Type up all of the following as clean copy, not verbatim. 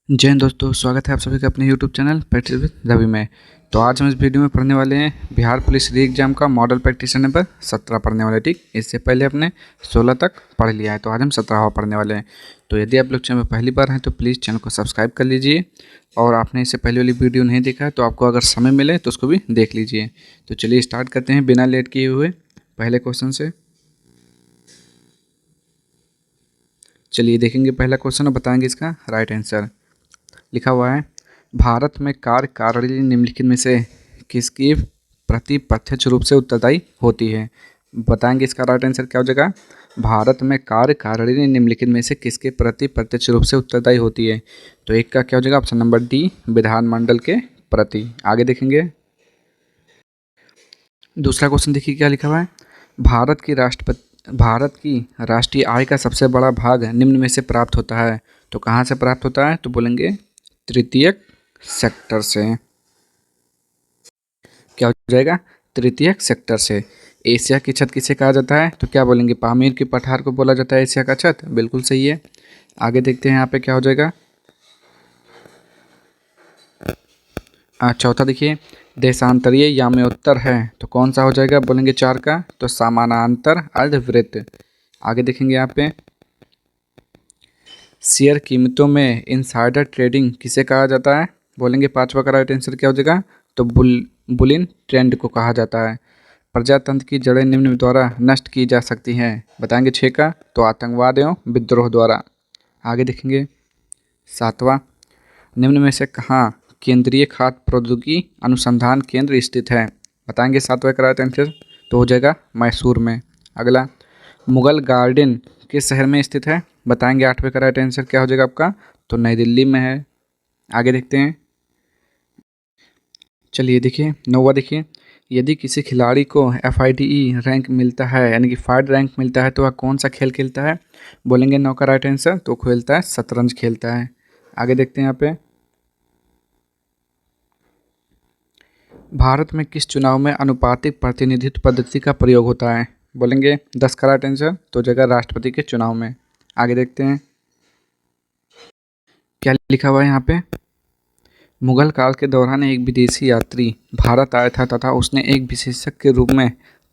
जय हिंद दोस्तों, स्वागत है आप सभी का अपने YouTube channel practice with Ravi में। तो आज हम इस वीडियो में पढ़ने वाले हैं बिहार पुलिस री एग्जाम का मॉडल प्रैक्टिस नंबर 17 पढ़ने वाले। ठीक, इससे पहले अपने 16 तक पढ़ लिया है, तो आज हम 17वां पढ़ने वाले हैं। तो यदि आप लोग चैनल में पहली बार हैं तो प्लीज़ चैनल को सब्सक्राइब कर लीजिए, और आपने इससे पहले वाली वीडियो नहीं देखा है तो आपको अगर समय मिले तो उसको भी देख लीजिए। तो चलिए स्टार्ट करते हैं बिना लेट किए हुए पहले क्वेश्चन से। चलिए देखेंगे पहला क्वेश्चन और बताएंगे इसका राइट आंसर। लिखा हुआ है, भारत में कार्यकारिणी निम्नलिखित में से किसकी प्रति प्रत्यक्ष रूप से उत्तरदायी होती है। बताएंगे इसका राइट आंसर क्या हो जाएगा। भारत में कार्यकारिणी निम्नलिखित में से किसके प्रति प्रत्यक्ष रूप से उत्तरदायी होती है। तो एक का क्या हो जाएगा, ऑप्शन नंबर डी, विधानमंडल के प्रति। आगे देखेंगे दूसरा क्वेश्चन, देखिए क्या लिखा हुआ है। भारत की राष्ट्रीय आय का सबसे बड़ा भाग निम्न में से प्राप्त होता है। तो कहाँ से प्राप्त होता है, तो बोलेंगे तृतीयक सेक्टर से। क्या हो जाएगा, तृतीयक सेक्टर से। एशिया की छत किसे कहा जाता है, तो क्या बोलेंगे, पामीर की पठार को बोला जाता है एशिया का छत। बिल्कुल सही है। आगे देखते हैं यहाँ पे क्या हो जाएगा। चौथा देखिए, देशांतरीय याम्योत्तर है तो कौन सा हो जाएगा, बोलेंगे 4 का, तो समानांतर अर्धवृत्त। आगे देखेंगे यहाँ पे, शेयर कीमतों में इनसाइडर ट्रेडिंग किसे कहा जाता है। बोलेंगे 5वां का राइट आंसर क्या हो जाएगा, तो बुलियन ट्रेंड को कहा जाता है। प्रजातंत्र की जड़ें निम्न द्वारा नष्ट की जा सकती हैं। बताएंगे 6 का, तो आतंकवाद एवं विद्रोह द्वारा। आगे देखेंगे 7वां, निम्न में से कहाँ केंद्रीय खाद्य प्रौद्योगिकी अनुसंधान केंद्र स्थित है। बताएंगे 7वां का राइट आंसर, तो हो जाएगा मैसूर में। अगला, मुगल गार्डन किस शहर में स्थित है। बताएंगे 8वें का राइट आंसर क्या हो जाएगा आपका, तो नई दिल्ली में है। आगे देखते हैं, चलिए देखिए 9वां देखिए, यदि किसी खिलाड़ी को FIDE रैंक मिलता है, यानी कि फाइड रैंक मिलता है, तो वह कौन सा खेल खेलता है। बोलेंगे 9 का राइट आंसर, तो खेलता है शतरंज खेलता है। आगे देखते हैं यहाँ पे, भारत में किस चुनाव में अनुपातिक प्रतिनिधित्व पद्धति का प्रयोग होता है। बोलेंगे 10 का राइट आंसर, तो जगह राष्ट्रपति के चुनाव में। आगे देखते हैं क्या लिखा हुआ है यहाँ पे। मुगल काल के दौरान एक विदेशी यात्री भारत आया था तथा उसने एक विशेषज्ञ के रूप में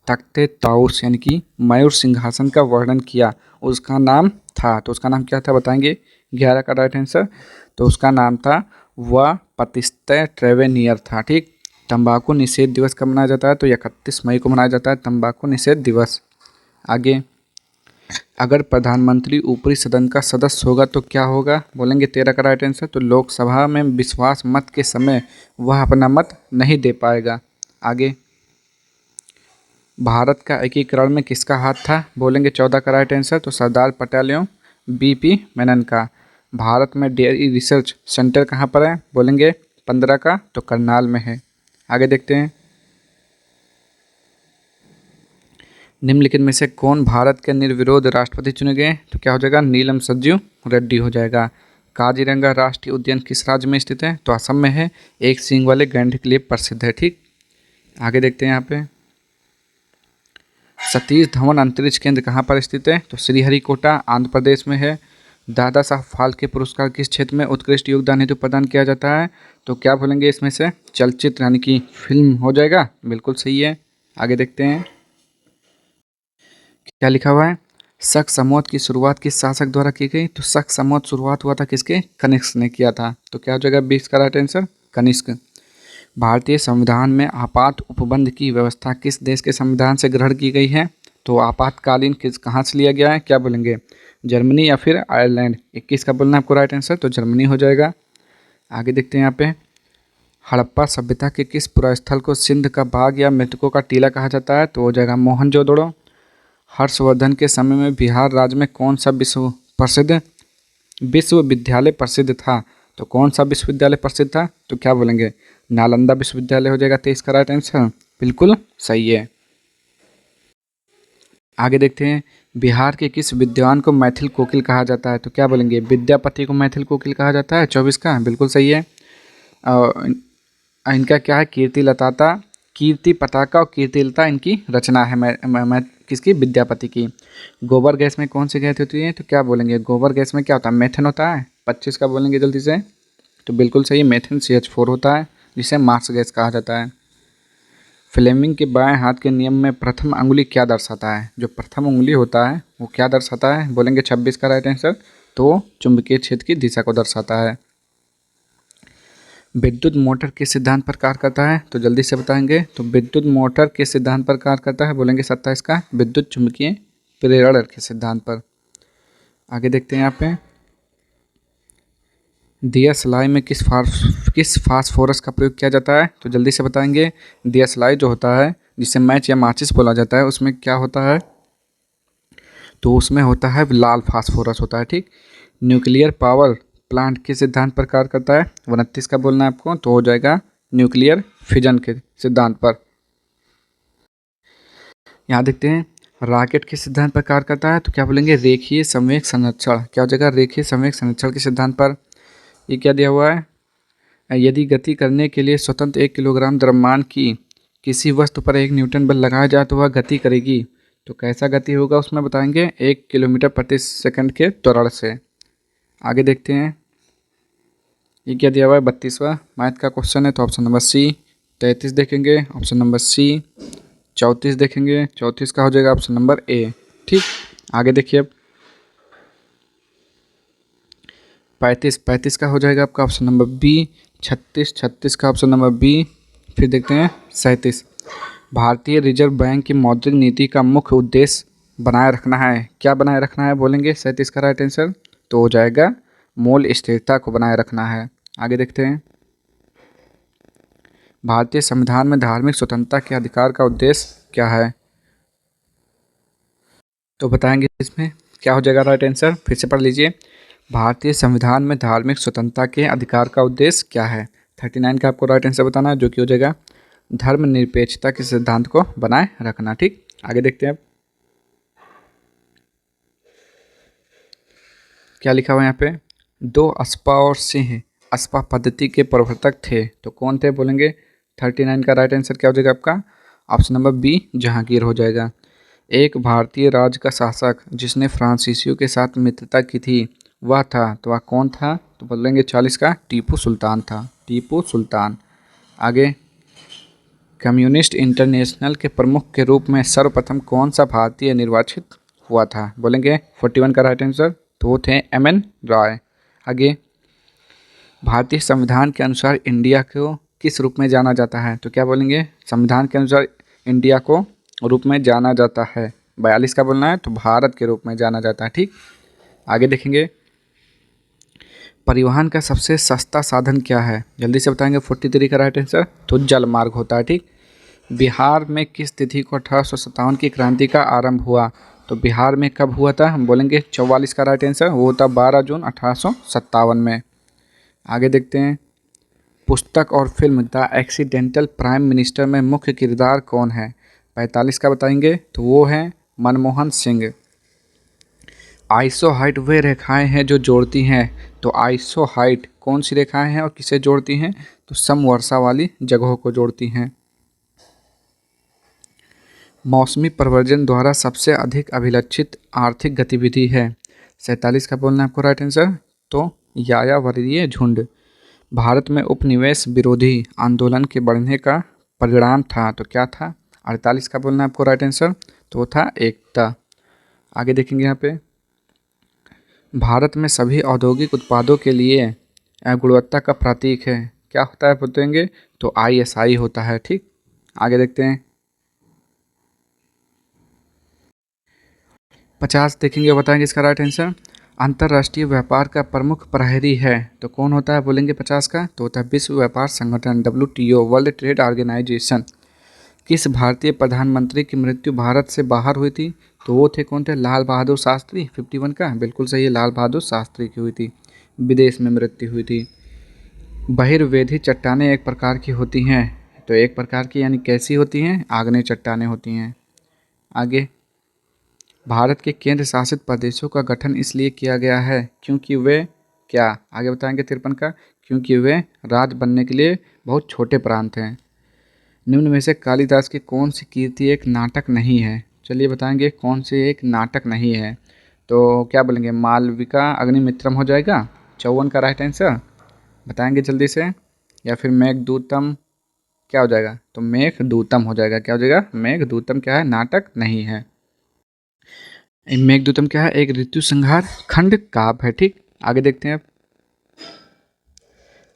तख्ते ताउस यानी कि मयूर सिंहासन का वर्णन किया। उसका नाम था, तो उसका नाम क्या था, बताएंगे 11 का राइट आंसर, तो उसका नाम था वह पतिस्ते ट्रेवेनियर था। ठीक, तंबाकू निषेध दिवस कब मनाया जाता है, तो 31 मई को मनाया जाता है तंबाकू निषेध दिवस। आगे, अगर प्रधानमंत्री ऊपरी सदन का सदस्य होगा तो क्या होगा। बोलेंगे 13 का राइट आंसर, तो लोकसभा में विश्वास मत के समय वह अपना मत नहीं दे पाएगा। आगे, भारत का एकीकरण में किसका हाथ था। बोलेंगे 14 का राइट आंसर, तो सरदार पटेल एवं BP मेनन का। भारत में डेयरी रिसर्च सेंटर कहाँ पर है। बोलेंगे 15 का, तो करनाल में है। आगे देखते हैं, निम्नलिखित में से कौन भारत के निर्विरोध राष्ट्रपति चुने गए। तो क्या हो जाएगा, नीलम संजीव रेड्डी हो जाएगा। काजीरंगा राष्ट्रीय उद्यान किस राज्य में स्थित है, तो असम में है। एक सींग वाले गैंडे के लिए प्रसिद्ध है। ठीक, आगे देखते हैं यहाँ पे, सतीश धवन अंतरिक्ष केंद्र कहाँ पर स्थित है, तो श्रीहरिकोटा आंध्र प्रदेश में है। दादा साहब फाल्के पुरस्कार किस क्षेत्र में उत्कृष्ट योगदान हेतु प्रदान किया जाता है। तो क्या बोलेंगे इसमें से, चलचित्र यानी कि फिल्म हो जाएगा। बिल्कुल सही है। आगे देखते हैं क्या लिखा हुआ है, शक समवत की शुरुआत किस शासक द्वारा की गई। तो शक समवत शुरुआत हुआ था किसके, कनिष्क ने किया था। तो क्या हो जाएगा 20 का राइट आंसर, कनिष्क। भारतीय संविधान में आपात उपबंध की व्यवस्था किस देश के संविधान से ग्रहण की गई है। तो आपातकालीन किस कहाँ से लिया गया है, क्या बोलेंगे, जर्मनी या फिर आयरलैंड। 21 का बोलना है आपको राइट आंसर, तो जर्मनी हो जाएगा। आगे देखते हैं यहाँ पे, हड़प्पा सभ्यता के किस पुरास्थल को सिंध का बाग या मृतकों का टीला कहा जाता है। तो हो जाएगा मोहनजोदड़ो। हर्षवर्धन के समय में बिहार राज्य में कौन सा विश्वविद्यालय प्रसिद्ध था। तो कौन सा विश्वविद्यालय प्रसिद्ध था, तो क्या बोलेंगे, नालंदा विश्वविद्यालय हो जाएगा। 23 का राइट आंसर, बिल्कुल सही है। आगे देखते हैं, बिहार के किस विद्वान को मैथिल कोकिल कहा जाता है। तो क्या बोलेंगे, विद्यापति को मैथिल कोकिल कहा जाता है। 24 का बिल्कुल सही है। और इनका क्या है, कीर्ति पताका और कीर्तिलता इनकी रचना है। मैं किसकी, विद्यापति की। गोबर गैस में कौन सी गैस होती है, तो क्या बोलेंगे, गोबर गैस में क्या होता है, मेथेन होता है। 25 का बोलेंगे जल्दी से, तो बिल्कुल सही, मेथेन CH4 होता है, जिसे मार्स गैस कहा जाता है। फ्लेमिंग के बाएं हाथ के नियम में प्रथम अंगुली क्या दर्शाता है? जो प्रथम उंगली होता है वो क्या दर्शाता है? बोलेंगे 26 का राइट आंसर, तो चुंबकीय क्षेत्र की दिशा को दर्शाता है। विद्युत मोटर किस सिद्धांत पर कार्य करता है? तो जल्दी से बताएंगे। तो विद्युत मोटर किस सिद्धांत पर कार्य करता है? बोलेंगे 27 का, विद्युत चुंबकीय प्रेरण के सिद्धांत पर। आगे देखते हैं यहाँ पे, दियासलाई में किस फास्फोरस का प्रयोग किया जाता है? तो जल्दी से बताएंगे। दियासलाई जो होता है, जिसे मैच या माचिस बोला जाता है, उसमें क्या होता है? तो उसमें होता है लाल फास्फोरस होता है, ठीक। न्यूक्लियर पावर प्लांट के सिद्धांत पर कार्य करता है? 29 का बोलना है आपको, तो हो जाएगा न्यूक्लियर फिजन के सिद्धांत पर। यहाँ देखते हैं, रॉकेट के सिद्धांत पर कार्य करता है? तो क्या बोलेंगे? रेखीय संवेग संरक्षण। क्या हो जाएगा? रेखीय संवेग संरक्षण के सिद्धांत पर। ये क्या दिया हुआ है? यदि गति करने के लिए स्वतंत्र 1 किलोग्राम द्रव्यमान की किसी वस्तु पर 1 न्यूटन बल लगाया जाए तो वह गति करेगी। तो कैसा गति होगा उसमें बताएंगे? 1 किलोमीटर प्रति सेकंड के त्वरण से। आगे देखते हैं, ये क्या दिया हुआ है? 32वां मैथ का क्वेश्चन है, तो ऑप्शन नंबर सी। 33 देखेंगे, ऑप्शन नंबर सी। 34 देखेंगे, 34 का हो जाएगा ऑप्शन नंबर ए, ठीक। आगे देखिए अब, 35 का हो जाएगा आपका ऑप्शन नंबर बी। 36 का ऑप्शन नंबर बी। फिर देखते हैं 37, भारतीय रिजर्व बैंक की मौद्रिक नीति का मुख्य उद्देश्य बनाए रखना है। क्या बनाए रखना है? बोलेंगे 37 का राइट आंसर, तो हो जाएगा मूल्य स्थिरता को बनाए रखना है। आगे देखते हैं, भारतीय संविधान में धार्मिक स्वतंत्रता के अधिकार का उद्देश्य क्या है? तो बताएंगे इसमें क्या हो जाएगा राइट आंसर, फिर से पढ़ लीजिए। भारतीय संविधान में धार्मिक स्वतंत्रता के अधिकार का उद्देश्य क्या है? 39 का आपको राइट आंसर बताना है, जो कि हो जाएगा धर्मनिरपेक्षता के सिद्धांत को बनाए रखना, ठीक। आगे देखते हैं अब, क्या लिखा हुआ है यहाँ पे? 2 अस्पा और सिंह अस्पा पद्धति के प्रवर्तक थे, तो कौन थे? बोलेंगे 39 का राइट आंसर क्या हो जाएगा आपका? ऑप्शन नंबर बी, जहांगीर हो जाएगा। एक भारतीय राज्य का शासक जिसने फ्रांसीसियों के साथ मित्रता की थी वह था, तो वह कौन था? तो बोलेंगे 40 का, टीपू सुल्तान था, टीपू सुल्तान। आगे, कम्युनिस्ट इंटरनेशनल के प्रमुख के रूप में सर्वप्रथम कौन सा भारतीय निर्वाचित हुआ था? बोलेंगे 41 का राइट आंसर, तो वो थे MN रॉय। आगे, भारतीय संविधान के अनुसार इंडिया को किस रूप में जाना जाता है? तो क्या बोलेंगे? संविधान के अनुसार इंडिया को रूप में जाना जाता है, 42 का बोलना है, तो भारत के रूप में जाना जाता है, ठीक। आगे देखेंगे, परिवहन का सबसे सस्ता साधन क्या है? जल्दी से बताएंगे। 43 का राइट आंसर, तो जल मार्ग होता है, ठीक। बिहार में किस तिथि को 1857 की क्रांति का आरंभ हुआ? तो बिहार में कब हुआ था? हम बोलेंगे 44 का राइट आंसर, वो था 12 जून 1857 में। आगे देखते हैं, पुस्तक और film the accidental prime minister में मुख्य किरदार कौन है? 45 का बताएंगे, तो वो हैं मनमोहन सिंह। आइसोहाइट वे रेखाएं हैं जो जोड़ती हैं, तो आइसोहाइट कौन सी रेखाएं हैं और किसे जोड़ती हैं? तो समवर्षा वाली जगहों को जोड़ती हैं। मौसमी प्रव्रजन द्वारा सबसे अधिक अभिलक्षित आर्थिक गतिविधि है, 47 का बोलना है आपको राइट आंसर, तो यायावरीय झुंड। भारत में उपनिवेश विरोधी आंदोलन के बढ़ने का परिणाम था, तो क्या था? 48 का बोलना है आपको राइट आंसर, तो वो था एकता। आगे देखेंगे यहाँ पे, भारत में सभी औद्योगिक उत्पादों के लिए गुणवत्ता का प्रतीक है, क्या होता है बताएंगे? तो ISI होता है, ठीक। आगे देखते हैं, 50 देखेंगे, बताएंगे इसका राइट आंसर। अंतर्राष्ट्रीय व्यापार का प्रमुख प्रहरी है, तो कौन होता है? बोलेंगे 50 का, तो होता है विश्व व्यापार संगठन, WTO, वर्ल्ड ट्रेड ऑर्गेनाइजेशन। किस भारतीय प्रधानमंत्री की मृत्यु भारत से बाहर हुई थी? तो वो थे, कौन थे? लाल बहादुर शास्त्री। 51 का बिल्कुल सही है, लाल बहादुर शास्त्री की हुई थी, विदेश में मृत्यु हुई थी। बहिर्वेधी चट्टानें एक प्रकार की होती हैं, तो एक प्रकार की यानी कैसी होती हैं? आग्नेय चट्टानें होती हैं। आगे, भारत के केंद्र शासित प्रदेशों का गठन इसलिए किया गया है क्योंकि वे क्या? आगे बताएंगे 53 का, क्योंकि वे राज्य बनने के लिए बहुत छोटे प्रांत हैं। निम्न में से कालिदास की कौन सी कृति एक नाटक नहीं है? चलिए बताएंगे कौन सी एक नाटक नहीं है, तो क्या बोलेंगे? मालविका अग्निमित्रम हो जाएगा, 54 का राइट आंसर। बताएंगे जल्दी से, या फिर मेघदूतम क्या हो जाएगा? तो मेघदूतम हो जाएगा। क्या हो जाएगा? मेघदूतम क्या है? नाटक नहीं है। मेघदूतम क्या है? एक ऋतु संहार खंड काव्य है। ठीक, आगे देखते हैं अब।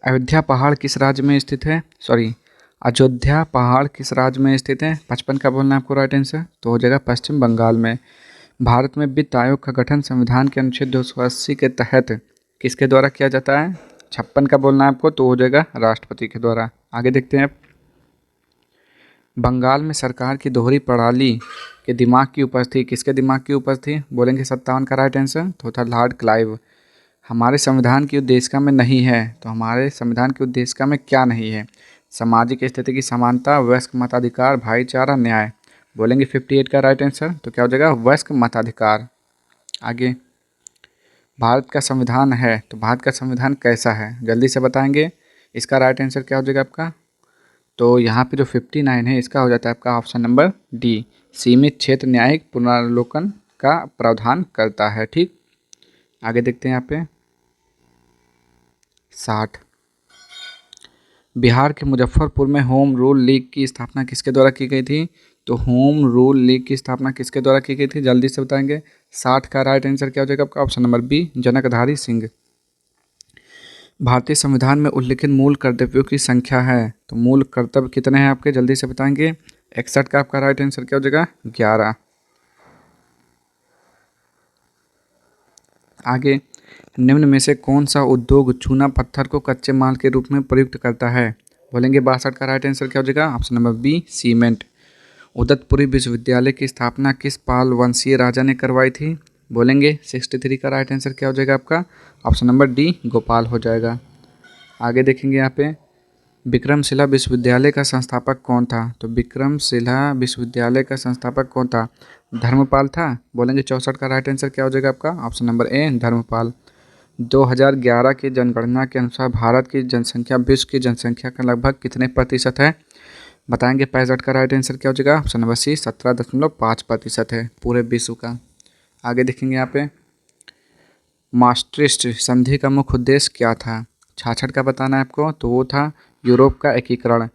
अयोध्या पहाड़ किस राज्य में स्थित है? सॉरी, अयोध्या पहाड़ किस राज्य में स्थित है? 55 का बोलना है आपको राइट आंसर, तो हो जाएगा पश्चिम बंगाल में। भारत में वित्त आयोग का गठन संविधान के अनुच्छेद 280 के तहत किसके द्वारा किया जाता है? 56 का बोलना है आपको, तो हो जाएगा राष्ट्रपति के द्वारा। आगे देखते हैं अब। बंगाल में सरकार की दोहरी प्रणाली के दिमाग की उपज थी। किसके दिमाग की उपज थी? बोलेंगे 57 का राइट आंसर, तो था लॉर्ड क्लाइव। हमारे संविधान की उद्देशिका में नहीं है, तो हमारे संविधान की उद्देशिका में क्या नहीं है? सामाजिक स्थिति की समानता, वयस्क मताधिकार, भाईचारा, न्याय। बोलेंगे 58 का राइट आंसर, तो क्या हो जाएगा? वयस्क मताधिकार। आगे, भारत का संविधान है, तो भारत का संविधान कैसा है? जल्दी से बताएंगे। इसका राइट आंसर क्या हो जाएगा आपका? तो यहाँ पे जो 59 है, इसका हो जाता है आपका ऑप्शन नंबर डी, सीमित क्षेत्र न्यायिक पुनरावलोकन का प्रावधान करता है। ठीक, आगे देखते हैं यहाँ पे 60। बिहार के मुजफ्फरपुर में होम रूल लीग की स्थापना किसके द्वारा की गई थी? तो होम रूल लीग की स्थापना किसके द्वारा की गई थी? जल्दी से बताएंगे। 60 का राइट आंसर क्या हो जाएगा आपका? Option number B, Janakdhari Singh. भारतीय संविधान में उल्लिखित मूल कर्तव्यों की संख्या है, तो मूल कर्तव्य कितने हैं आपके? जल्दी से बताएंगे। 61 का आपका राइट आंसर क्या हो जाएगा? 11। आगे, निम्न में से कौन सा उद्योग चूना पत्थर को कच्चे माल के रूप में प्रयुक्त करता है? बोलेंगे 62 का राइट आंसर क्या हो जाएगा? Option number B, cement. Udantapuri विश्वविद्यालय की स्थापना किस पाल वंशीय राजा ने करवाई थी? बोलेंगे 63 का राइट आंसर क्या हो जाएगा आपका? ऑप्शन नंबर डी, गोपाल हो जाएगा। आगे देखेंगे यहाँ पे, विक्रमशिला विश्वविद्यालय का संस्थापक कौन था? तो विक्रमशिला विश्वविद्यालय का संस्थापक कौन था? धर्मपाल था। बोलेंगे 64 का राइट आंसर क्या हो जाएगा आपका? Option number A, Dharmpal. 2011 की जनगणना के अनुसार भारत की जनसंख्या विश्व की जनसंख्या का लगभग कितने प्रतिशत है? बताएंगे। 65 का राइट आंसर क्या हो जाएगा? ऑप्शन नंबर सी, 17.5% है पूरे विश्व का। आगे देखेंगे यहाँ पे, मास्ट्रिस्ट संधि का मुख्य उद्देश्य क्या था? 66 का बताना है आपको, तो वो था यूरोप का एकीकरण।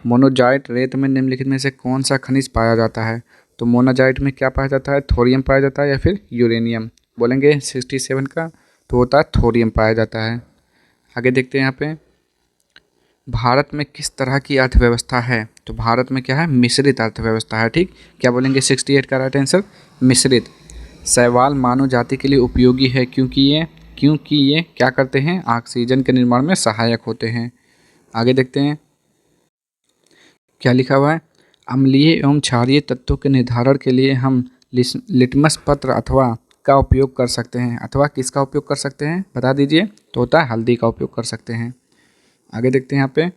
मोनोजाइट रेत में निम्नलिखित में से कौन सा खनिज पाया जाता है? तो मोनोजाइट में क्या पाया जाता है? थोरियम पाया जाता है या फिर यूरेनियम। बोलेंगे 67 का, तो होता है थोरियम पाया जाता है। आगे देखते हैं यहाँ पे, भारत में किस तरह की अर्थव्यवस्था है? तो भारत में क्या है? मिश्रित अर्थव्यवस्था है। ठीक, क्या बोलेंगे? 68 का राइट आंसर, मिश्रित। शैवाल मानव जाति के लिए उपयोगी है क्योंकि ये क्या करते हैं? ऑक्सीजन के निर्माण में सहायक होते हैं। आगे देखते हैं क्या लिखा हुआ है, अम्लीय एवं क्षारीय तत्वों के निर्धारण के लिए हम लिटमस पत्र अथवा का उपयोग कर सकते हैं। अथवा किसका उपयोग कर सकते हैं? बता दीजिए। तो होता है हल्दी का उपयोग कर सकते हैं। आगे देखते हैं यहाँ पे,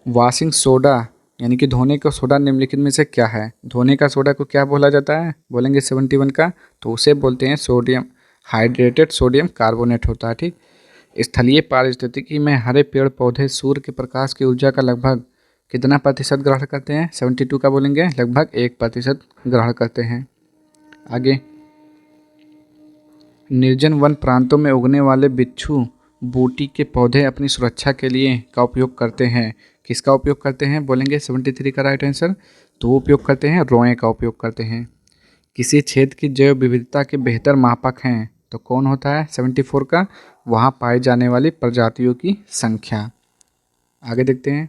वॉशिंग सोडा यानी कि धोने का सोडा निम्नलिखित में से क्या है? धोने का सोडा को क्या बोला जाता है? बोलेंगे 71 का, तो उसे बोलते हैं सोडियम हाइड्रेटेड सोडियम कार्बोनेट होता है। ठीक, स्थलीय पारिस्थितिकी में हरे पेड़ पौधे सूर्य के प्रकाश की ऊर्जा का लगभग कितना प्रतिशत ग्रहण करते हैं? 72 का बोलेंगे, लगभग 1% ग्रहण करते हैं। आगे, निर्जन वन प्रांतों में उगने वाले बिच्छू बूटी के पौधे अपनी सुरक्षा के लिए का उपयोग करते हैं। किसका उपयोग करते हैं? बोलेंगे 73 का राइट आंसर, तो वो उपयोग करते हैं रोए का उपयोग करते हैं। किसी क्षेत्र की जैव विविधता के बेहतर मापक हैं, तो कौन होता है? 74 का, वहाँ पाई जाने वाली प्रजातियों की संख्या। आगे देखते हैं,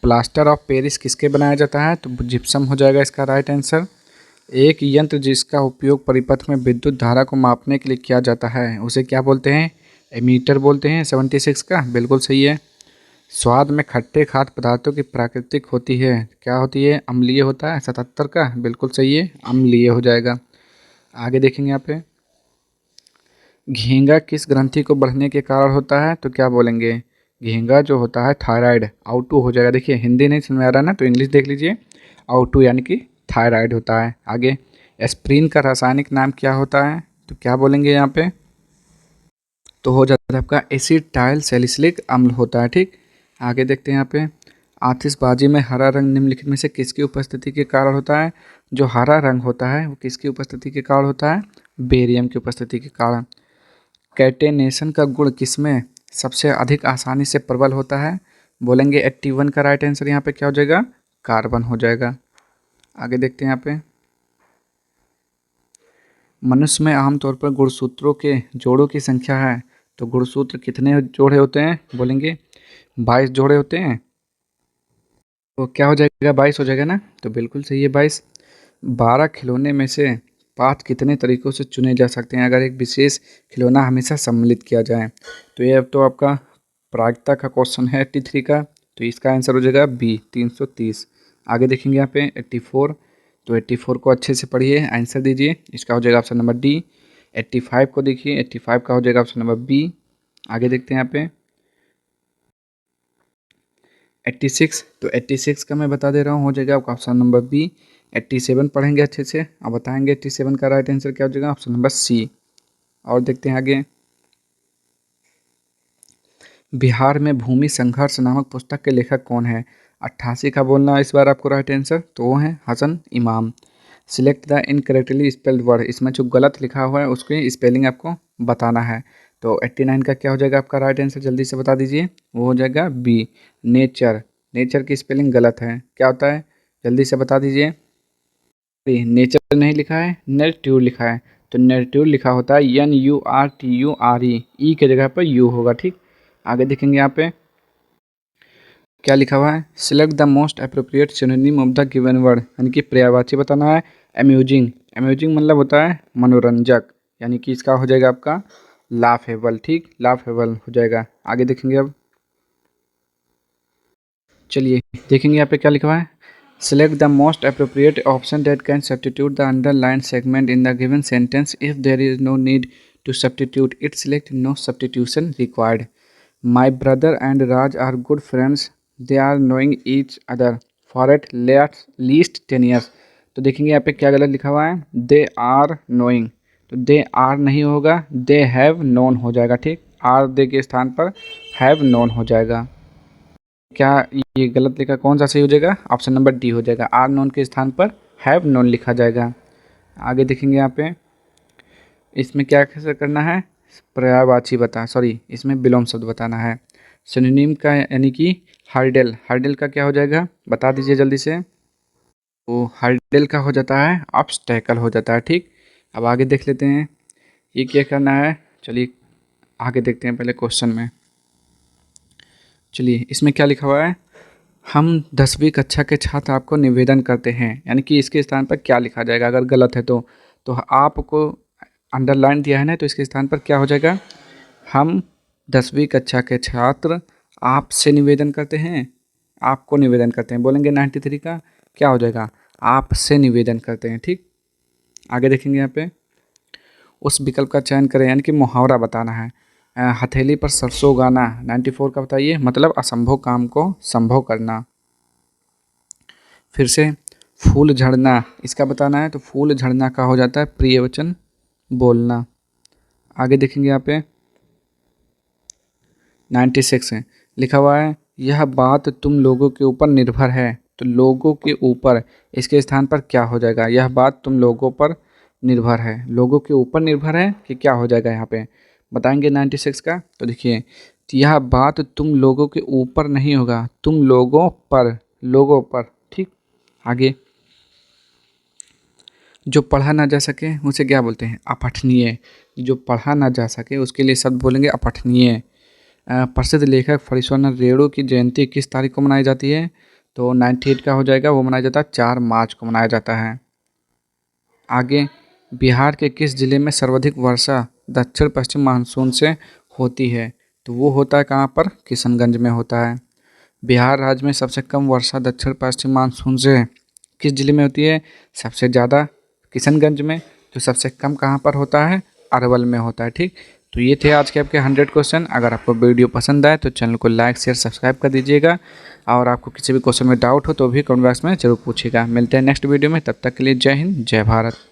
प्लास्टर ऑफ पेरिस किसके बनाया जाता है? तो जिप्सम हो जाएगा इसका राइट आंसर। एक यंत्र जिसका उपयोग परिपथ में विद्युत धारा को मापने के लिए किया जाता है, उसे क्या बोलते हैं? एमीटर बोलते हैं। 76 का बिल्कुल सही है। स्वाद में खट्टे खाद्य पदार्थों की प्राकृतिक होती है, क्या होती है? अम्लीय होता है। 77 का बिल्कुल सही है, अम्लीय हो जाएगा। आगे देखेंगे यहाँ पे, घींगा किस ग्रंथि को बढ़ने के कारण होता है? तो क्या बोलेंगे? घींगा जो होता है थायराइड, आउटू हो जाएगा। देखिए हिंदी नहीं समझ में आ रहा ना, तो इंग्लिश देख लीजिए। आउटू यानी कि थायराइड होता है। आगे, एस्प्रिन का रासायनिक नाम क्या होता है? तो क्या बोलेंगे यहाँ पे? तो हो जाता है आपका एसिटाइल सैलिसिलिक अम्ल होता है। ठीक, आगे देखते हैं यहाँ पे, आतिशबाजी में हरा रंग निम्नलिखित में से किसकी उपस्थिति के कारण होता है? जो हरा रंग होता है वो किसकी उपस्थिति के कारण होता है? बेरियम की उपस्थिति के कारण। कैटेनेशन का गुण किसमें सबसे अधिक आसानी से प्रबल होता है? बोलेंगे 81 का राइट आंसर यहाँ पे क्या हो जाएगा? कार्बन हो जाएगा। आगे देखते हैं यहाँ पे, मनुष्य में आमतौर पर गुणसूत्रों के जोड़ों की संख्या है, तो गुणसूत्र कितने जोड़े होते हैं? बोलेंगे 22 जोड़े होते हैं। तो क्या हो जाएगा? 22 हो जाएगा ना? तो बिल्कुल सही है 22। 12 खिलौने में से 5 कितने तरीकों से चुने जा सकते हैं अगर एक विशेष खिलौना हमेशा सम्मिलित किया जाए? तो ये अब तो आपका प्रायिकता का क्वेश्चन है 83 का, तो इसका आंसर हो जाएगा बी 330। आगे देखेंगे यहाँ पे 84, तो 84 को अच्छे से पढ़िए, आंसर दीजिए। इसका हो जाएगा ऑप्शन नंबर डी। 85 को देखिए, 85 का हो जाएगा ऑप्शन नंबर बी। आगे देखते हैं यहाँ पे 86, तो 86 का मैं बता दे रहा हूँ, हो जाएगा आपका ऑप्शन नंबर बी। 87 पढ़ेंगे अच्छे से, अब बताएंगे 87 का राइट आंसर क्या हो जाएगा? Option number C. और देखते हैं आगे, बिहार में भूमि संघर्ष नामक पुस्तक के लेखक कौन है? 88 का बोलना इस बार आपको राइट आंसर, तो वो है हसन इमाम। Select the incorrectly spelled word, इसमें जो गलत लिखा हुआ है उसकी स्पेलिंग आपको बताना है। तो 89 का क्या हो जाएगा आपका राइट आंसर? जल्दी से बता दीजिए। वो हो जाएगा बी नेचर। नेचर की स्पेलिंग गलत है, क्या होता है? जल्दी से बता दीजिए। नेचर नहीं लिखा है, नेट्यूर लिखा है। तो नेट्यूर लिखा होता है NURTURE, ई के जगह पर यू होगा, ठीक। आगे देखेंगे यहाँ पे क्या लिखा हुआ है, select the most appropriate synonym of the given word, यानी कि पर्यायवाची बताना है। अम्यूजिंग, अम्यूजिंग मतलब होता है मनोरंजक, यानी कि इसका हो जाएगा आपका लाफेबल, ठीक, लाफेबल हो जाएगा। आगे देखेंगे अब, चलिए देखेंगे यहाँ पे क्या लिखा हुआ है, select the most appropriate option that can substitute the underline segment in the given sentence if there is no need to substitute it, select no substitution required. My brother and Raj are good friends. They are knowing each other for at least 10 years. तो देखेंगे यहाँ पे क्या गलत लिखा हुआ है, They are knowing, तो they are नहीं होगा, They have known हो जाएगा, ठीक। are they के स्थान पर have known हो जाएगा। क्या ये गलत लिखा, कौन सा सही हो जाएगा? ऑप्शन नंबर डी हो जाएगा, are known के स्थान पर have known लिखा जाएगा। आगे देखेंगे यहाँ पे, इसमें क्या कैसे करना है, पर्यायवाची इसमें विलोम शब्द बताना है। सिनोनिम का यानी कि हर्डल, हर्डल का क्या हो जाएगा बता दीजिए जल्दी से। तो हर्डल का हो जाता है ऑब्स्टेकल हो जाता है, ठीक। अब आगे देख लेते हैं ये क्या करना है, चलिए आगे देखते हैं पहले क्वेश्चन में। चलिए इसमें क्या लिखा हुआ है, हम 10वीं कक्षा के छात्र आपको निवेदन करते हैं, यानी कि इसके स्थान पर क्या लिखा जाएगा अगर गलत है तो आपको अंडरलाइन दिया है ना, तो इसके स्थान पर क्या हो जाएगा, हम 10वीं कक्षा के छात्र आपसे निवेदन करते हैं, आपको निवेदन करते हैं। बोलेंगे 93 का क्या हो जाएगा, आपसे निवेदन करते हैं, ठीक। आगे देखेंगे यहाँ पे, उस विकल्प का चयन करें, यानी कि मुहावरा बताना है। हथेली पर सरसों उगाना 94 का बताइए, मतलब असंभव काम को संभव करना। फिर से फूल झड़ना इसका बताना है, तो फूल झड़ना का हो जाता है प्रियवचन बोलना। आगे देखेंगे यहाँ पे 96 है, लिखा हुआ है यह बात तुम लोगों के ऊपर निर्भर है, तो लोगों के ऊपर इसके स्थान पर क्या हो जाएगा, यह बात तुम लोगों पर निर्भर है, लोगों के ऊपर निर्भर है कि क्या हो जाएगा यहाँ पे बताएंगे 96 का। तो देखिए यह बात तुम लोगों के ऊपर नहीं होगा, तुम लोगों पर, ठीक। आगे जो पढ़ा ना जा सके उसे क्या बोलते हैं, अपठनीय। जो पढ़ा ना जा सके उसके लिए शब्द बोलेंगे अपठनीय। प्रसिद्ध लेखक फरीश्वरनाथ रेणु की जयंती किस तारीख को मनाई जाती है, तो 98 का हो जाएगा, वो मनाया जाता है 4 मार्च को मनाया जाता है। आगे बिहार के किस जिले में सर्वाधिक वर्षा दक्षिण पश्चिम मानसून से होती है, तो वो होता है कहाँ पर, किशनगंज में होता है। बिहार राज्य में सबसे कम वर्षा दक्षिण पश्चिम मानसून से किस जिले में होती है, सबसे ज़्यादा किशनगंज में, तो सबसे कम कहाँ पर होता है, अरवल में होता है, ठीक। तो ये थे आज के आपके 100 क्वेश्चन। अगर आपको वीडियो पसंद आए तो चैनल को लाइक शेयर सब्सक्राइब कर दीजिएगा, और आपको किसी भी क्वेश्चन में डाउट हो तो भी कमेंट बॉक्स में जरूर पूछिएगा। मिलते हैं नेक्स्ट वीडियो में, तब तक के लिए जय हिंद जय भारत।